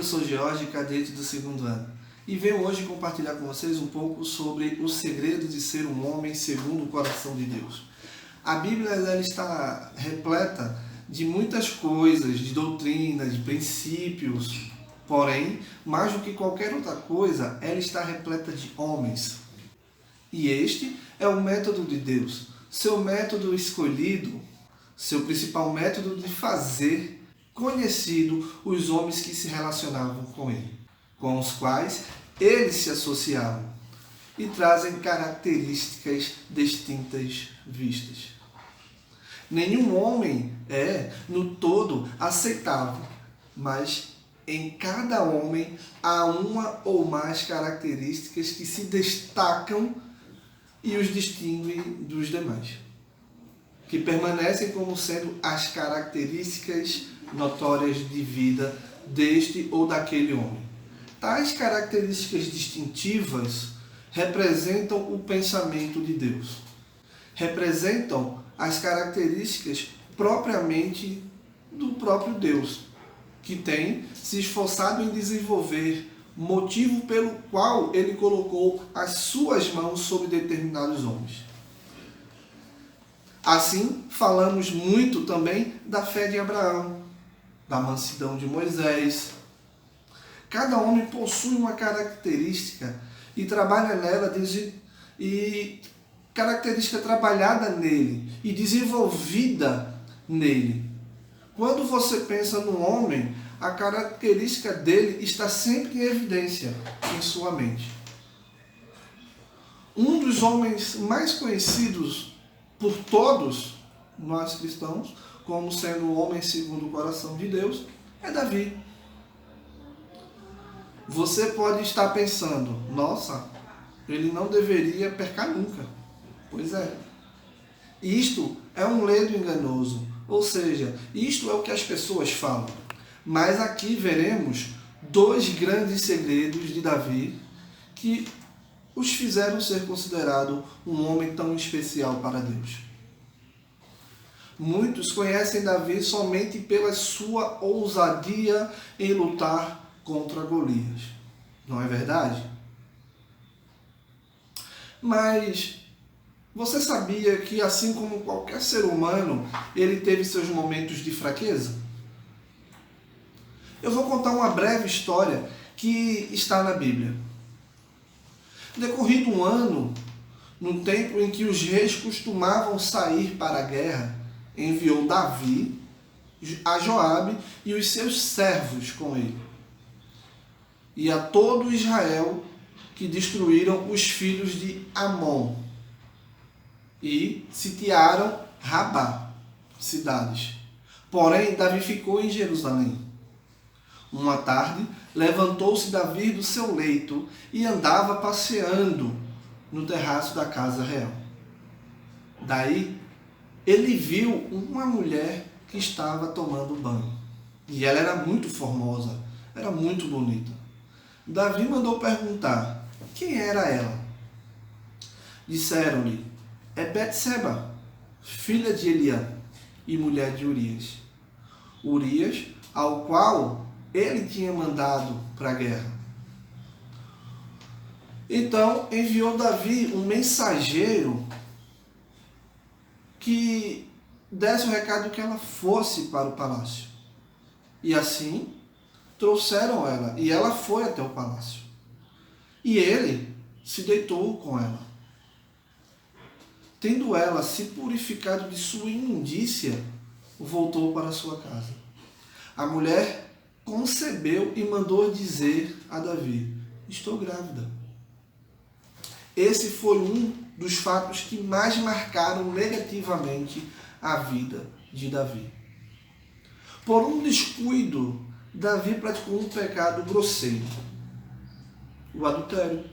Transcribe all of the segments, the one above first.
Eu sou Jorge, cadete do 2º ano, e venho hoje compartilhar com vocês um pouco sobre o segredo de ser um homem segundo o coração de Deus. A Bíblia ela está repleta de muitas coisas, de doutrinas, de princípios, porém, mais do que qualquer outra coisa, ela está repleta de homens. E este é o método de Deus, seu método escolhido, seu principal método de fazer conhecido os homens que se relacionavam com ele, com os quais eles se associavam e trazem características distintas vistas. Nenhum homem é, no todo, aceitável, mas em cada homem há uma ou mais características que se destacam e os distinguem dos demais, que permanecem como sendo as características notórias de vida deste ou daquele homem. Tais características distintivas representam o pensamento de Deus, representam as características propriamente do próprio Deus, que tem se esforçado em desenvolver, motivo pelo qual ele colocou as suas mãos sobre determinados homens. Assim, falamos muito também da fé de Abraão, da mansidão de Moisés. Cada homem possui uma característica e trabalha nela, e característica trabalhada nele e desenvolvida nele. Quando você pensa no homem, a característica dele está sempre em evidência em sua mente. Um dos homens mais conhecidos por todos nós cristãos, como sendo o homem segundo o coração de Deus, é Davi. Você pode estar pensando, nossa, ele não deveria pecar nunca. Pois é. Isto é um ledo enganoso, ou seja, isto é o que as pessoas falam. Mas aqui veremos dois grandes segredos de Davi que os fizeram ser considerado um homem tão especial para Deus. Muitos conhecem Davi somente pela sua ousadia em lutar contra Golias. Não é verdade? Mas você sabia que, assim como qualquer ser humano, ele teve seus momentos de fraqueza? Eu vou contar uma breve história que está na Bíblia. Decorrido um ano, no tempo em que os reis costumavam sair para a guerra, enviou Davi a Joabe e os seus servos com ele, e a todo Israel, que destruíram os filhos de Amon e sitiaram Rabá, cidades. Porém, Davi ficou em Jerusalém. Uma tarde, levantou-se Davi do seu leito e andava passeando no terraço da casa real. Daí, ele viu uma mulher que estava tomando banho. E ela era muito formosa, era muito bonita. Davi mandou perguntar, quem era ela? Disseram-lhe, é Betseba, filha de Eliã e mulher de Urias. Urias, ao qual ele tinha mandado para a guerra. Então enviou Davi um mensageiro que desse o recado que ela fosse para o palácio. E assim trouxeram ela, e ela foi até o palácio. E ele se deitou com ela. Tendo ela se purificado de sua imundícia, voltou para sua casa. A mulher concebeu e mandou dizer a Davi, estou grávida. Esse foi um dos fatos que mais marcaram negativamente a vida de Davi. Por um descuido, Davi praticou um pecado grosseiro, o adultério.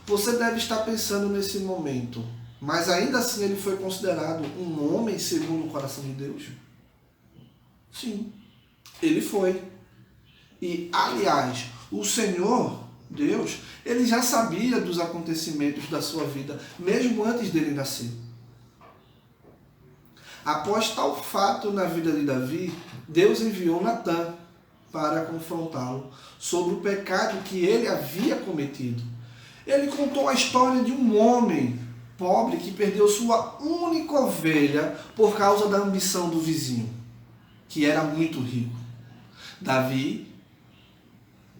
Você deve estar pensando nesse momento, mas ainda assim ele foi considerado um homem segundo o coração de Deus? Sim, ele foi. E, aliás, o Senhor, Deus, ele já sabia dos acontecimentos da sua vida, mesmo antes dele nascer. Após tal fato na vida de Davi, Deus enviou Natã, para confrontá-lo sobre o pecado que ele havia cometido. Ele contou a história de um homem pobre que perdeu sua única ovelha por causa da ambição do vizinho, que era muito rico. Davi,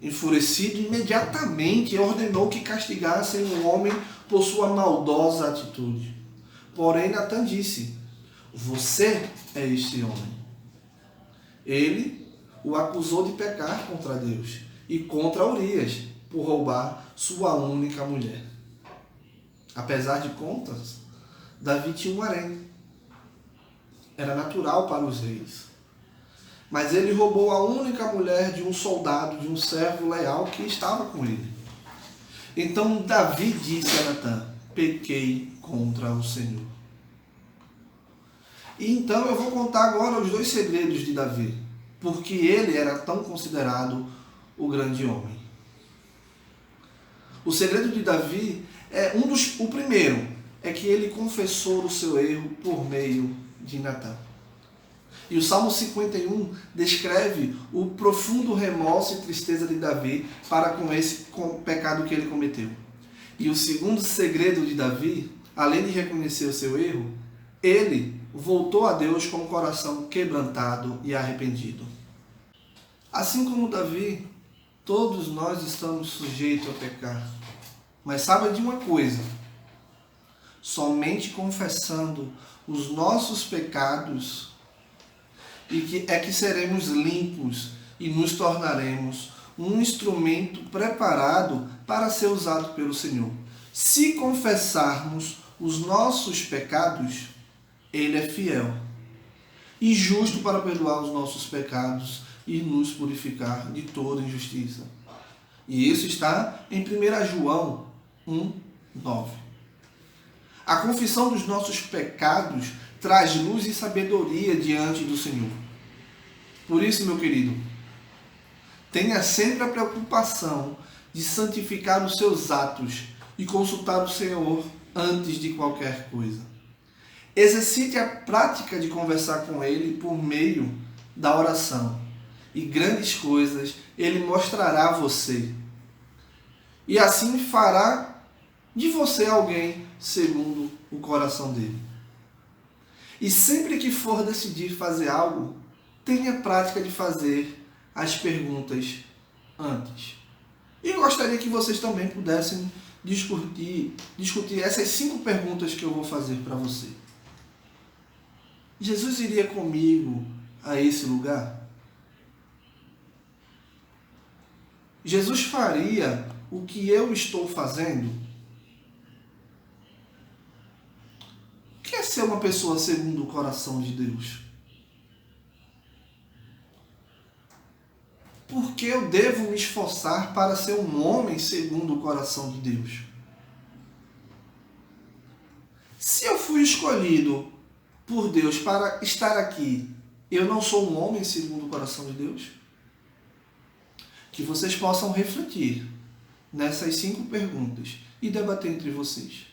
enfurecido, imediatamente ordenou que castigassem o homem por sua maldosa atitude. Porém, Natã disse: você é este homem. Ele o acusou de pecar contra Deus e contra Urias por roubar sua única mulher. Apesar de contas, Davi tinha um harém. Era natural para os reis. Mas ele roubou a única mulher de um soldado, de um servo leal que estava com ele. Então Davi disse a Natã: pequei contra o Senhor. E então eu vou contar agora os 2 segredos de Davi, porque ele era tão considerado o grande homem. O segredo de Davi o primeiro é que ele confessou o seu erro por meio de Natã. E o Salmo 51 descreve o profundo remorso e tristeza de Davi para com esse pecado que ele cometeu. E o segundo segredo de Davi, além de reconhecer o seu erro, ele voltou a Deus com o coração quebrantado e arrependido. Assim como Davi, todos nós estamos sujeitos a pecar. Mas saiba de uma coisa: somente confessando os nossos pecados é que seremos limpos e nos tornaremos um instrumento preparado para ser usado pelo Senhor. Se confessarmos os nossos pecados, Ele é fiel e justo para perdoar os nossos pecados e nos purificar de toda injustiça. E isso está em 1 João 1:9. A confissão dos nossos pecados traz luz e sabedoria diante do Senhor. Por isso, meu querido, tenha sempre a preocupação de santificar os seus atos e consultar o Senhor antes de qualquer coisa. Exercite a prática de conversar com Ele por meio da oração, e grandes coisas Ele mostrará a você. E assim fará de você alguém segundo o coração dele. E sempre que for decidir fazer algo, tenha a prática de fazer as perguntas antes. E eu gostaria que vocês também pudessem discutir essas 5 perguntas que eu vou fazer para você. Jesus iria comigo a esse lugar? Jesus faria o que eu estou fazendo? O que é ser uma pessoa segundo o coração de Deus? Por que eu devo me esforçar para ser um homem segundo o coração de Deus? Se eu fui escolhido por Deus para estar aqui, eu não sou um homem segundo o coração de Deus? Que vocês possam refletir nessas 5 perguntas e debater entre vocês.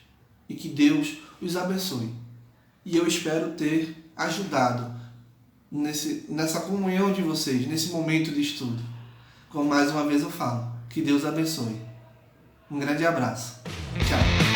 E que Deus os abençoe. E eu espero ter ajudado nessa comunhão de vocês, nesse momento de estudo. Como mais uma vez eu falo, que Deus abençoe. Um grande abraço. Tchau.